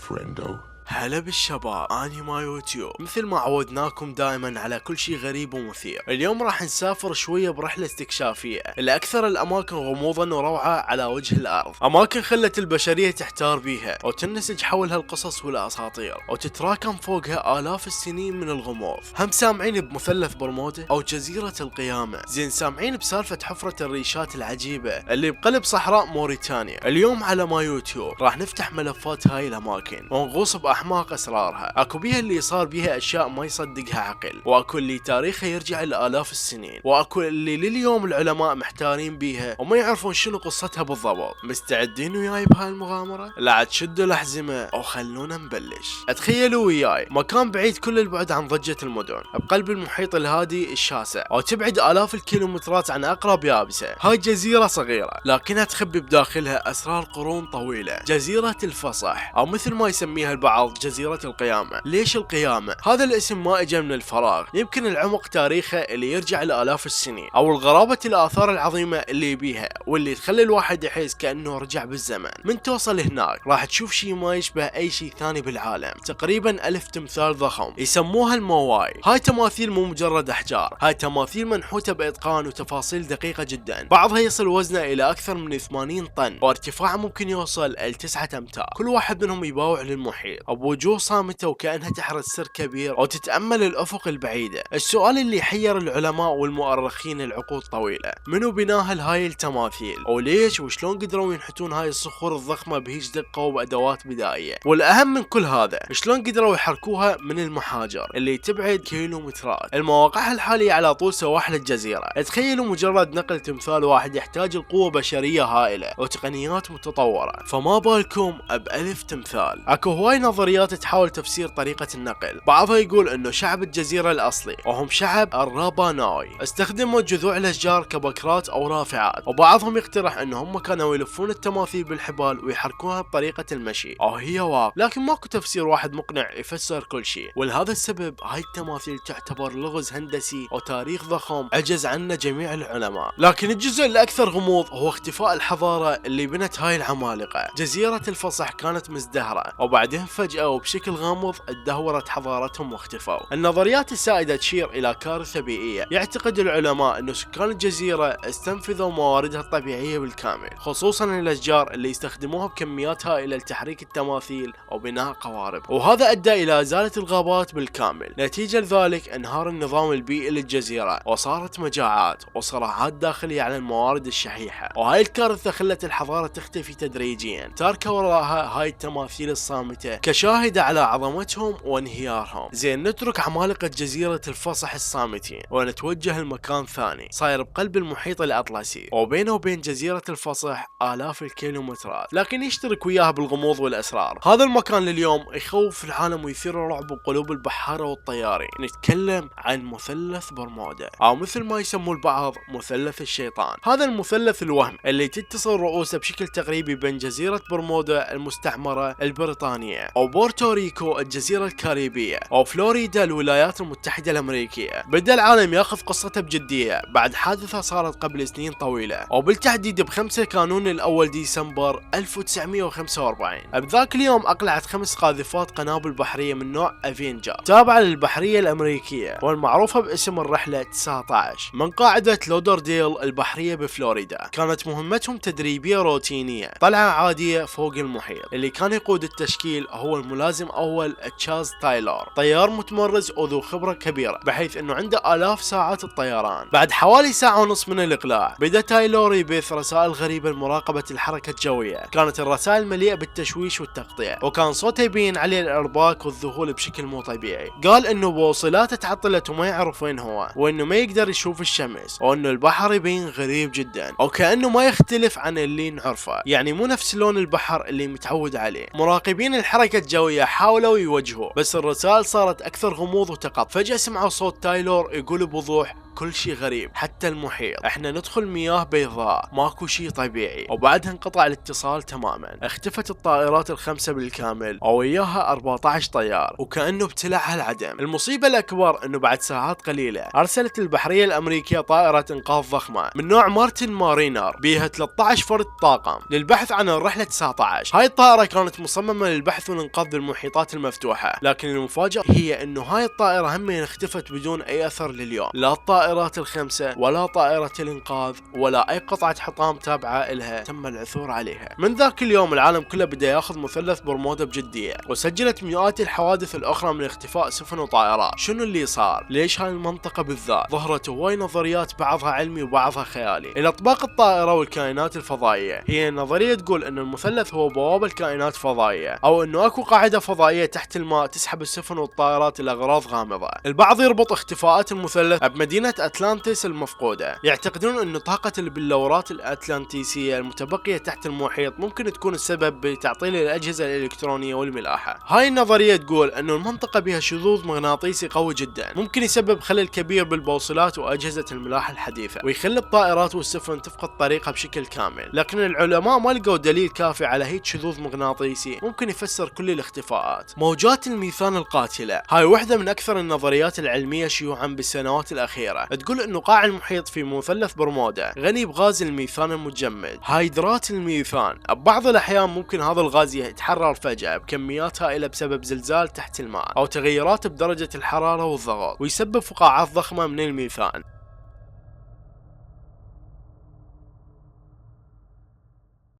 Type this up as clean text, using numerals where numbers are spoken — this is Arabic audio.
Friendo. هلا بالشباب، اني ما يوتيوب. مثل ما عودناكم دائما على كل شيء غريب ومثير. اليوم راح نسافر شوية برحلة استكشافية لأكثر الأماكن غموضا وروعة على وجه الأرض، أماكن خلت البشرية تحتار بيها وتنسج حولها القصص والأساطير وتتراكم فوقها آلاف السنين من الغموض. هم سامعين بمثلث برمودا أو جزيرة القيامة؟ زين سامعين بسالفة حفرة الريشات العجيبة اللي بقلب صحراء موريتانيا؟ اليوم على ما يوتيوب راح نفتح ملفات هاي الأماكن ونغوص بأحماق أسرارها. أكو بيها اللي صار بيها أشياء ما يصدقها عقل، وأكو اللي تاريخها يرجع لآلاف السنين، وأكو اللي لليوم العلماء محتارين بيها وما يعرفون شنو قصتها بالضبط. مستعدين وياي بهاي المغامرة؟ لا تشدوا الأحزمة وخلونا نبلش. تخيلوا وياي مكان بعيد كل البعد عن ضجة المدن، بقلب المحيط الهادي الشاسع، وتبعد آلاف الكيلومترات عن أقرب يابسة. هاي جزيرة صغيرة لكنها تخبي بداخلها أسرار قرون طويلة. جزيرة الفصح، أو مثل ما يسميها البعض جزيرة القيامة. ليش القيامة؟ هذا الاسم ما اجى من الفراغ، يمكن العمق تاريخه اللي يرجع لآلاف السنين، او الغرابة الآثار العظيمة اللي بيها واللي تخلي الواحد يحس كأنه رجع بالزمن. من توصل هناك راح تشوف شيء ما يشبه اي شيء ثاني بالعالم، تقريبا 1000 تمثال ضخم يسموها المواي. هاي تماثيل مو مجرد احجار، هاي تماثيل منحوتة باتقان وتفاصيل دقيقة جدا، بعضها يصل وزنه الى اكثر من 80 طن، وارتفاعه ممكن يوصل ل 9 امتار. كل واحد منهم يباوع للمحيط بوجوه صامتة وكأنها تحرس سر كبير أو تتأمل الأفق البعيدة. السؤال اللي حير العلماء والمؤرخين العقود طويلة، منو بناها لهاي التماثيل؟ وليش وشلون قدروا ينحتون هاي الصخور الضخمة بهيج دقة وبأدوات بدائية؟ والأهم من كل هذا، شلون قدروا يحركوها من المحاجر اللي تبعد كيلومترات؟ المواقعها الحالية على طول سواحل الجزيرة. تخيلوا مجرد نقل تمثال واحد يحتاج القوة بشرية هائلة وتقنيات متطورة، فما بالكم ب1000 تمثال. اكو هواي نظريات تحاول تفسير طريقة النقل، بعضها يقول انه شعب الجزيرة الاصلي وهم شعب الراباناي استخدموا جذوع الاشجار كبكرات او رافعات، وبعضهم يقترح انهم كانوا يلفون التماثيل بالحبال ويحركوها بطريقة المشي او هي واقع، لكن ماكو تفسير واحد مقنع يفسر كل شيء. ولهذا السبب هاي التماثيل تعتبر لغز هندسي وتاريخ ضخم عجز عنه جميع العلماء. لكن الجزء الاكثر غموض هو اختفاء الحضارة اللي بنت هاي العمالقة. جزيرة الفصح كانت مزدهرة وبعدين فجأة وبشكل غامض اتدهورت حضارتهم واختفوا. النظريات السائدة تشير إلى كارثة بيئية. يعتقد العلماء أن سكان الجزيرة استنفذوا مواردها الطبيعية بالكامل، خصوصا الأشجار اللي يستخدموها بكميات هائلة لتحريك التماثيل أو بناء قوارب، وهذا أدى إلى إزالة الغابات بالكامل. نتيجة لذلك انهار النظام البيئي للجزيرة وصارت مجاعات وصراعات داخلية على الموارد الشحيحة، وهاي الكارثة خلت الحضارة تختفي تدريجيا، تاركة وراها هاي التماثيل الصامتة كشاهدة على عظمتهم وانهيارهم. زين نترك عمالقة جزيرة الفصح الصامتين ونتوجه لمكان ثاني صاير بقلب المحيط الأطلسي، وبينه وبين جزيرة الفصح آلاف الكيلومترات، لكن يشترك وياها بالغموض والأسرار. هذا المكان لليوم يخوف العالم ويثير الرعب بقلوب البحارة والطيارين. نتكلم عن مثلث برمودا، أو مثل ما يسموه البعض مثلث الشيطان. هذا المثلث الوهم اللي تتصل رؤوسه بشكل تقريبي بين جزيرة برمودا المستعمرة البريطانية وبورتوريكو الجزيرة الكاريبية وفلوريدا الولايات المتحدة الأمريكية. بدأ العالم ياخذ قصته بجدية بعد حادثة صارت قبل سنين طويلة، وبالتحديد ب5 كانون الأول ديسمبر 1945. بذاك اليوم أقلعت 5 قاذفات قنابل بحرية من نوع افينجر تابعة للبحرية الأمريكية والمعروفة باسم الرحلة 19 من قاعدة لودرديل البحرية بفلوريدا. كانت مهمتهم تدريبية روتينية، طلعة عادية فوق المحيط. اللي كان يقود التشكيل هو الملازم أول تشارلز تايلور، طيار متمرس وذو خبرة كبيرة بحيث انه عنده آلاف ساعات الطيران. بعد حوالي ساعة ونص من الإقلاع بدأ تايلور يبث رسائل غريبة لمراقبة الحركة الجوية. كانت الرسائل مليئة بالتشويش والتقطيع، وكان صوته يبين عليه الإرباك والذهول بشكل مو طبيعي. قال انه بوصلاته تعطلت وما يعرف وين هو، وانه ما يقدر يشوف الشمس، وانه البحر يبين غريب جدا وكأنه ما يختلف عن اللي نعرفه، يعني مو نفس لون البحر اللي متعود عليه. مراقبين الحركة الجوية حاولوا يوجهوه، بس الرسائل صارت أكثر غموض وتقط. فجأة سمعوا صوت تايلور يقول بوضوح كل شيء غريب حتى المحيط. احنا ندخل مياه بيضاء، ماكو شيء طبيعي. وبعدها انقطع الاتصال تماما. اختفت الطائرات الخمسة بالكامل ووياها 14 طيار وكأنه ابتلعها العدم. المصيبة الأكبر انه بعد ساعات قليلة ارسلت البحرية الامريكية طائرة انقاذ ضخمة من نوع مارتن مارينر بيها 13 فرد طاقم للبحث عن الرحلة 19. هاي الطائرة كانت مصممة للبحث والانقاذ بالمحيطات المفتوحة، لكن المفاجأة هي انه هاي الطائرة هم اختفت بدون اي اثر لليوم. لا الطائرات الخمسة ولا طائرة الانقاذ ولا اي قطعة حطام تابعة الها تم العثور عليها. من ذاك اليوم العالم كله بدا ياخذ مثلث برمودا بجدية، وسجلت مئات الحوادث الاخرى من اختفاء سفن وطائرات. شنو اللي صار؟ ليش هاي المنطقة بالذات؟ ظهرت هواي نظريات بعضها علمي وبعضها خيالي. الاطباق الطائرة والكائنات الفضائية، هي نظرية تقول ان المثلث هو بوابة الكائنات الفضائية، او انه اكو قاعدة فضائية تحت الماء تسحب السفن والطائرات لاغراض غامضة. البعض يربط اختفاءات المثلث بمدينة اتلانتيس المفقودة، يعتقدون انه طاقة البلورات الاتلانتيسية المتبقية تحت المحيط ممكن تكون السبب بتعطيل الاجهزة الالكترونية والملاحة. هاي النظرية تقول انه المنطقة بها شذوذ مغناطيسي قوي جدا ممكن يسبب خلل كبير بالبوصلات واجهزة الملاحة الحديثة، ويخلي الطائرات والسفن تفقد طريقها بشكل كامل. لكن العلماء ما لقوا دليل كافي على هيك شذوذ مغناطيسي ممكن يفسر كل الاختفاءات. موجات الميثان القاتلة، هاي واحدة من اكثر النظريات العلمية شيوعا بالسنوات الاخيرة. تقول انه قاع المحيط في مثلث برمودا غني بغاز الميثان المجمد، هيدرات الميثان. ببعض الاحيان ممكن هذا الغاز يتحرر فجأة بكميات هائلة بسبب زلزال تحت الماء او تغيرات بدرجة الحرارة والضغط، ويسبب فقاعات ضخمة من الميثان.